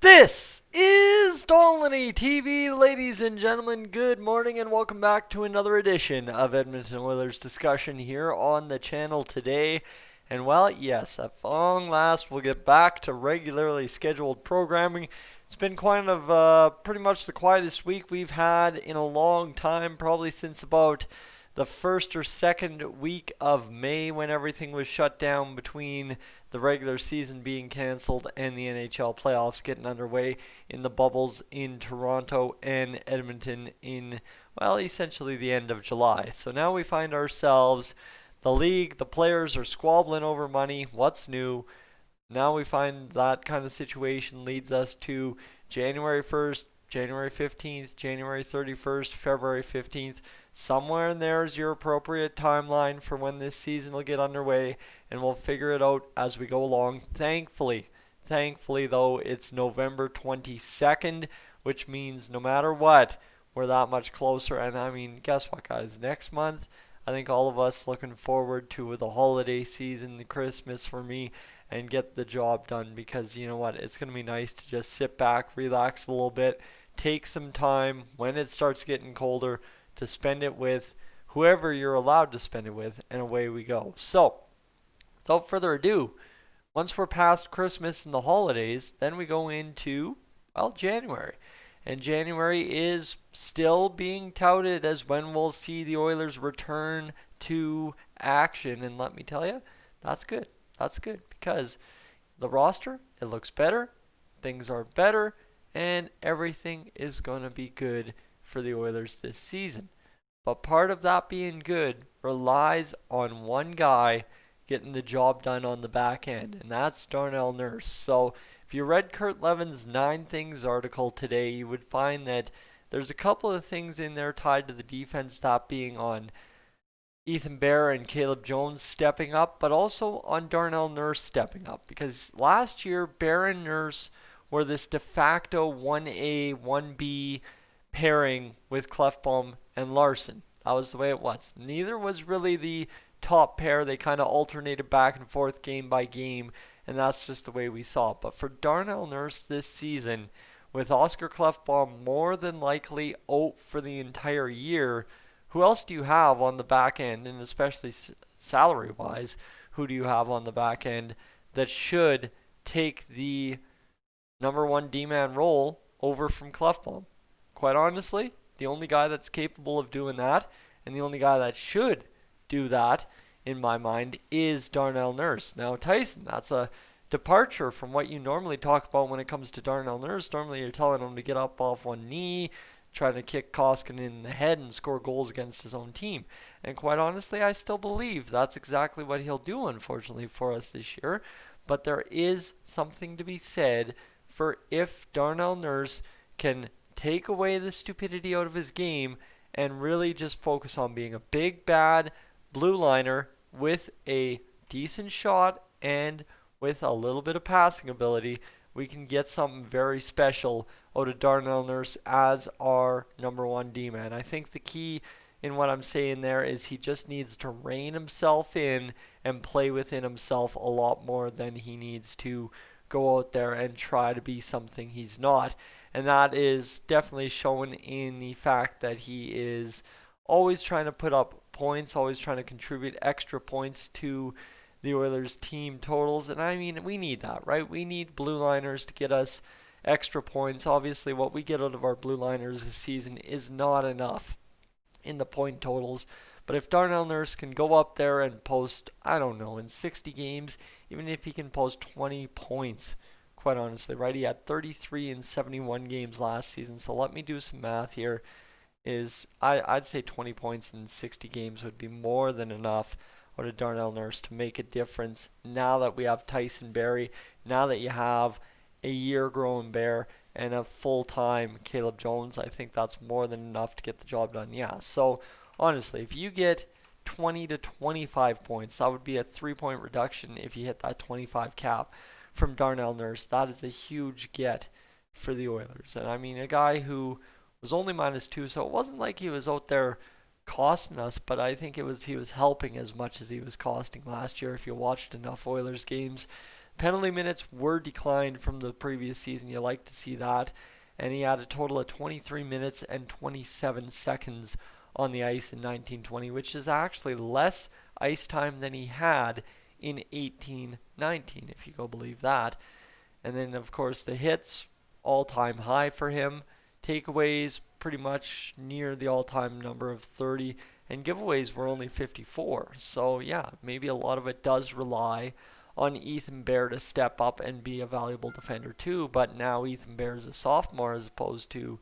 This is Dolany TV, ladies and gentlemen. Good morning and welcome back to another edition of Edmonton Oilers discussion here on the channel today. And well, yes, at long last we'll get back to regularly scheduled programming. It's been pretty much the quietest week we've had in a long time, probably since about the first or second week of May when everything was shut down between the regular season being cancelled and the NHL playoffs getting underway in the bubbles in Toronto and Edmonton in, well, essentially the end of July. So now we find ourselves, the league, the players are squabbling over money. What's new? Now we find that kind of situation leads us to January 1st, January 15th, January 31st, February 15th. Somewhere in there is your appropriate timeline for when this season will get underway, and we'll figure it out as we go along. Thankfully though, it's November 22nd, which means no matter what, we're that much closer. And I mean, guess what, guys? Next month, I think all of us looking forward to the holiday season, the Christmas for me, and get the job done, because you know what? It's going to be nice to just sit back, relax a little bit, take some time when it starts getting colder to spend it with whoever you're allowed to spend it with, and away we go. So, without further ado, once we're past Christmas and the holidays, then we go into, well, January. And January is still being touted as when we'll see the Oilers return to action. And let me tell you, that's good. That's good, because the roster, it looks better, things are better, and everything is going to be good for the Oilers this season. But part of that being good relies on one guy getting the job done on the back end, and that's Darnell Nurse. So if you read Kurt Levin's 9 Things article today, you would find that there's a couple of things in there tied to the defense, that being on Ethan Bear and Caleb Jones stepping up, but also on Darnell Nurse stepping up. Because last year, Bear and Nurse were this de facto 1A, 1B pairing with Clefbaum and Larson. That was the way it was. Neither was really the top pair. They kind of alternated back and forth game by game, and that's just the way we saw it. But for Darnell Nurse this season, with Oscar Clefbaum more than likely out for the entire year, who else do you have on the back end, and especially salary-wise, who do you have on the back end that should take the number one D-man role over from Clefbaum? Quite honestly, the only guy that's capable of doing that, and the only guy that should do that, in my mind, is Darnell Nurse. Now, Tyson, that's a departure from what you normally talk about when it comes to Darnell Nurse. Normally, you're telling him to get up off one knee, trying to kick Koskinen in the head and score goals against his own team. And quite honestly, I still believe that's exactly what he'll do, unfortunately, for us this year. But there is something to be said for if Darnell Nurse can take away the stupidity out of his game and really just focus on being a big, bad blue liner with a decent shot and with a little bit of passing ability, we can get something very special out of Darnell Nurse as our number one D-man. I think the key in what I'm saying there is he just needs to rein himself in and play within himself a lot more than he needs to go out there and try to be something he's not. And that is definitely shown in the fact that he is always trying to put up points, always trying to contribute extra points to the Oilers team totals. And I mean, we need that, right? We need blue liners to get us extra points. Obviously, what we get out of our blue liners this season is not enough in the point totals. But if Darnell Nurse can go up there and post, I don't know, in 60 games, even if he can post 20 points, quite honestly, right? He had 33 in 71 games last season. So let me do some math here. I'd say 20 points in 60 games would be more than enough out of Darnell Nurse to make a difference now that we have Tyson Barrie, now that you have a year-grown Bear and a full-time Caleb Jones. I think that's more than enough to get the job done. Yeah, so honestly, if you get 20 to 25 points, that would be a 3-point reduction if you hit that 25 cap from Darnell Nurse. That is a huge get for the Oilers. And I mean, a guy who was only -2, so it wasn't like he was out there costing us, but I think he was helping as much as he was costing last year. If you watched enough Oilers games Penalty minutes were declined from the previous season. You like to see that. And he had a total of 23 minutes and 27 seconds on the ice in 1920, which is actually less ice time than he had in 18-19, if you go believe that. And then, of course, the hits, all-time high for him. Takeaways, pretty much near the all-time number of 30. And giveaways were only 54. So, yeah, maybe a lot of it does rely on Ethan Bear to step up and be a valuable defender too. But now Ethan Bear is a sophomore as opposed to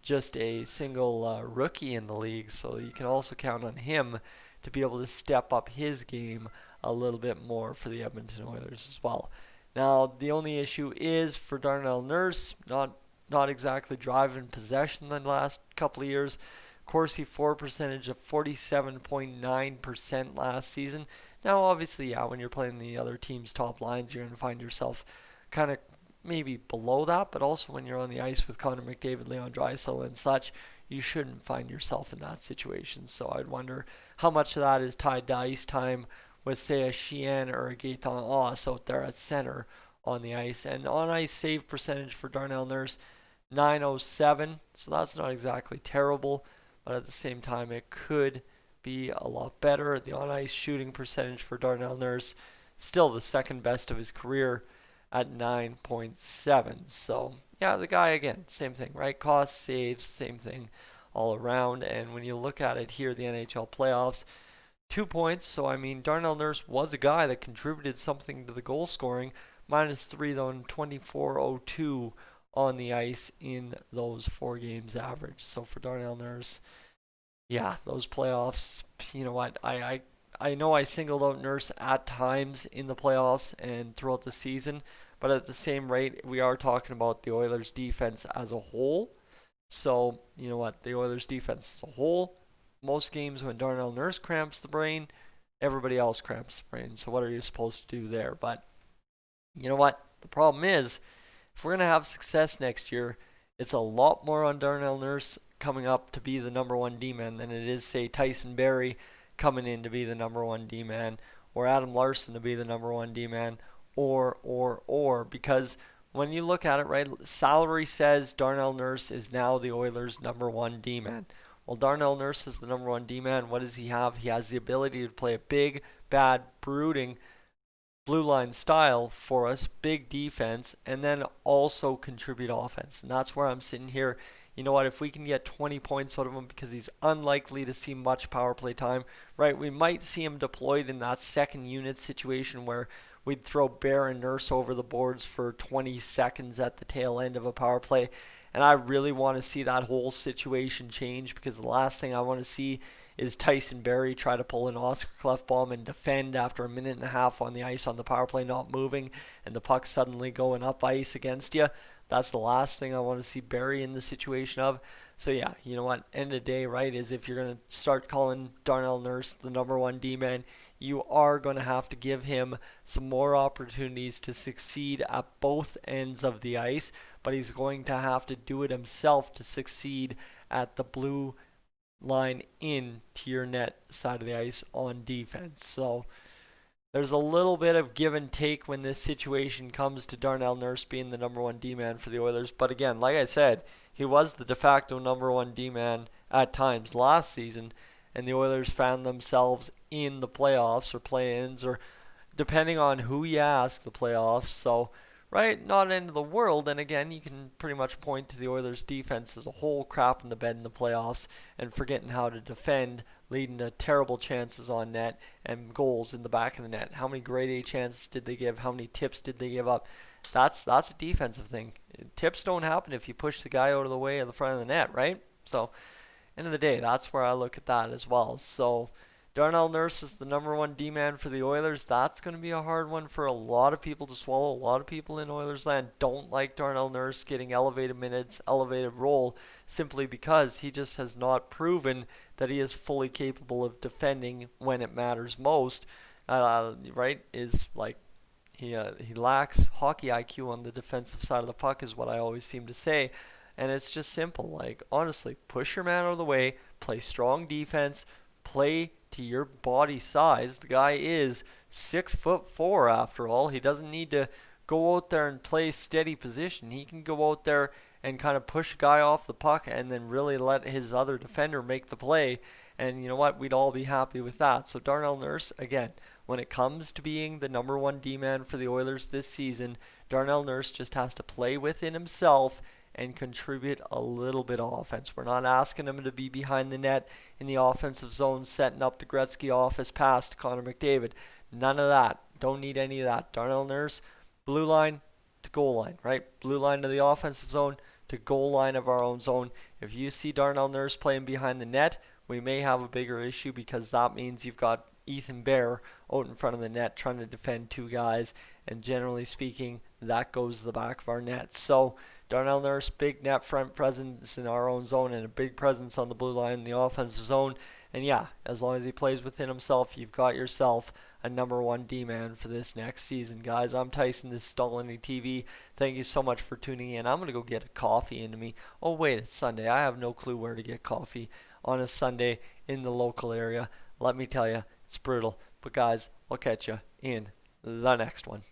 just a single rookie in the league. So you can also count on him to be able to step up his game a little bit more for the Edmonton Oilers as well. Now, the only issue is for Darnell Nurse, not exactly driving possession the last couple of years. Corsi for percentage of 47.9% last season. Now, obviously, yeah, when you're playing the other team's top lines, you're going to find yourself kind of maybe below that, but also when you're on the ice with Connor McDavid, Leon Draisaitl, and such, you shouldn't find yourself in that situation. So I'd wonder how much of that is tied to ice time with, say, a Sheehan or a Gaetan Oss out there at center on the ice. And on-ice save percentage for Darnell Nurse, 907, so that's not exactly terrible, but at the same time, it could be a lot better. The on-ice shooting percentage for Darnell Nurse, still the second best of his career at 9.7. So, yeah, the guy, again, same thing, right? Cost, saves, same thing all around. And when you look at it here, the NHL playoffs, 2 points. So, I mean, Darnell Nurse was a guy that contributed something to the goal scoring. -3, though, in 24:02 on the ice in those 4 games average. So, for Darnell Nurse, yeah, those playoffs, you know what, I know I singled out Nurse at times in the playoffs and throughout the season, but at the same rate, we are talking about the Oilers defense as a whole. So, you know what, the Oilers defense as a whole, most games when Darnell Nurse cramps the brain, everybody else cramps the brain. So what are you supposed to do there? But you know what, the problem is, if we're going to have success next year, it's a lot more on Darnell Nurse coming up to be the number 1 D-man than it is, say, Tyson Barrie coming in to be the number 1 D-man, or Adam Larson to be the number 1 D-man, or, because when you look at it, right, salary says Darnell Nurse is now the Oilers' number 1 D-man. Well, Darnell Nurse is the number 1 D-man. What does he have? He has the ability to play a big, bad, brooding blue line style for us, big defense, and then also contribute offense. And that's where I'm sitting here. You know what, if we can get 20 points out of him, because he's unlikely to see much power play time, right? We might see him deployed in that second unit situation where we'd throw Bear and Nurse over the boards for 20 seconds at the tail end of a power play. And I really want to see that whole situation change, because the last thing I want to see is Tyson Barrie try to pull an Oscar Klefbom and defend after a minute and a half on the ice on the power play not moving and the puck suddenly going up ice against you. That's the last thing I want to see Barrie in the situation of. So yeah, you know what, end of the day, right, is if you're going to start calling Darnell Nurse the number 1 D-man, you are going to have to give him some more opportunities to succeed at both ends of the ice, but he's going to have to do it himself to succeed at the blue line in to your net side of the ice on defense. So there's a little bit of give and take when this situation comes to Darnell Nurse being the number 1 D-man for the Oilers. But again, like I said, he was the de facto number 1 D-man at times last season, and the Oilers found themselves in the playoffs or play-ins, or depending on who you ask, the playoffs. So, right, not end of the world. And again, you can pretty much point to the Oilers' defense as a whole crap in the bed in the playoffs and forgetting how to defend, leading to terrible chances on net and goals in the back of the net. How many grade A chances did they give? How many tips did they give up? That's a defensive thing. Tips don't happen if you push the guy out of the way of the front of the net, right? So, end of the day, that's where I look at that as well. So, Darnell Nurse is the number 1 D-man for the Oilers. That's going to be a hard one for a lot of people to swallow. A lot of people in Oilers land don't like Darnell Nurse getting elevated minutes, elevated role, simply because he just has not proven that he is fully capable of defending when it matters most. Right? Is like he lacks hockey IQ on the defensive side of the puck, is what I always seem to say. And it's just simple. Like, honestly, push your man out of the way, play strong defense, play to your body size. The guy is 6'4" after all. He doesn't need to go out there and play steady position. He can go out there and kind of push a guy off the puck and then really let his other defender make the play. And you know what? We'd all be happy with that. So Darnell Nurse, again, when it comes to being the number one D-man for the Oilers this season, Darnell Nurse just has to play within himself and contribute a little bit of offense. We're not asking him to be behind the net in the offensive zone, setting up the Gretzky office pass to Connor McDavid. None of that. Don't need any of that. Darnell Nurse, blue line to goal line, right? Blue line to the offensive zone to goal line of our own zone. If you see Darnell Nurse playing behind the net, we may have a bigger issue because that means you've got Ethan Bear out in front of the net trying to defend two guys, and generally speaking, that goes to the back of our net. So Darnell Nurse, big net front presence in our own zone and a big presence on the blue line in the offensive zone. And yeah, as long as he plays within himself, you've got yourself a number one D-man for this next season. Guys, I'm Tyson. This is Stolany TV. Thank you so much for tuning in. I'm going to go get a coffee into me. Oh, wait, it's Sunday. I have no clue where to get coffee on a Sunday in the local area. Let me tell you, it's brutal. But guys, I'll catch you in the next one.